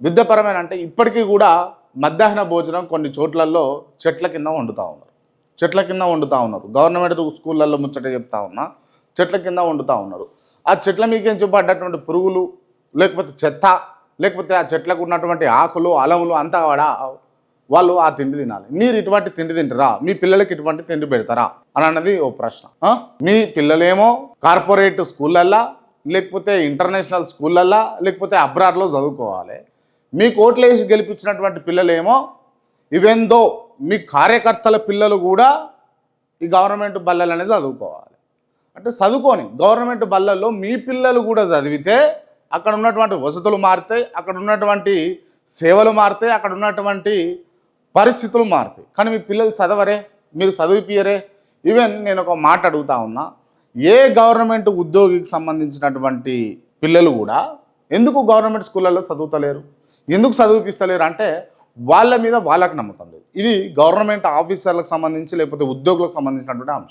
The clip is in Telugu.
విద్యాపరమైన అంటే ఇప్పటికీ కూడా మధ్యాహ్న భోజనం కొన్ని చోట్లలో చెట్ల కింద వండుతూ ఉన్నారు. చెట్ల కింద వండుతూ ఉన్నారు. గవర్నమెంట్ స్కూళ్ళల్లో ముచ్చట చెప్తా ఉన్నా, చెట్ల కింద వండుతూ ఉన్నారు. ఆ చెట్ల మీకేంచి పడ్డటువంటి పురుగులు, లేకపోతే చెత్త, లేకపోతే ఆ చెట్లకు ఉన్నటువంటి ఆకులు అలములు అంతా కూడా వాళ్ళు ఆ తిండి తినాలి. మీరు ఇటువంటి తిండి తింటారా? మీ పిల్లలకి ఇటువంటి తిండి పెడతారా అని అన్నది ఓ ప్రశ్న. మీ పిల్లలేమో కార్పొరేట్ స్కూళ్ళల్లో, లేకపోతే ఇంటర్నేషనల్ స్కూళ్ళల్లో, లేకపోతే అబ్రాడ్లో చదువుకోవాలి. మీ కోట్లు వేసి గెలిపించినటువంటి పిల్లలేమో ఇవెందో మీ కార్యకర్తల పిల్లలు కూడా ఈ గవర్నమెంట్ బల్లలనే చదువుకోవాలి. అంటే చదువుకొని గవర్నమెంట్ బల్లల్లో మీ పిల్లలు కూడా చదివితే అక్కడ ఉన్నటువంటి వసతులు మారుతాయి, అక్కడ ఉన్నటువంటి సేవలు మారుతాయి, అక్కడ ఉన్నటువంటి పరిస్థితులు మారుతాయి. కానీ మీ పిల్లలు చదవరే, మీరు చదివిపియరే. ఈవెన్ నేను ఒక మాట అడుగుతా ఉన్నా, ఏ గవర్నమెంట్ ఉద్యోగికి సంబంధించినటువంటి పిల్లలు కూడా ఎందుకు గవర్నమెంట్ స్కూళ్ళల్లో చదువుతలేరు, ఎందుకు చదివిపిస్తలేరు అంటే వాళ్ళ మీద వాళ్ళకి నమ్మకం లేదు. ఇది గవర్నమెంట్ ఆఫీసర్లకు సంబంధించి లేకపోతే ఉద్యోగులకు సంబంధించినటువంటి అంశం.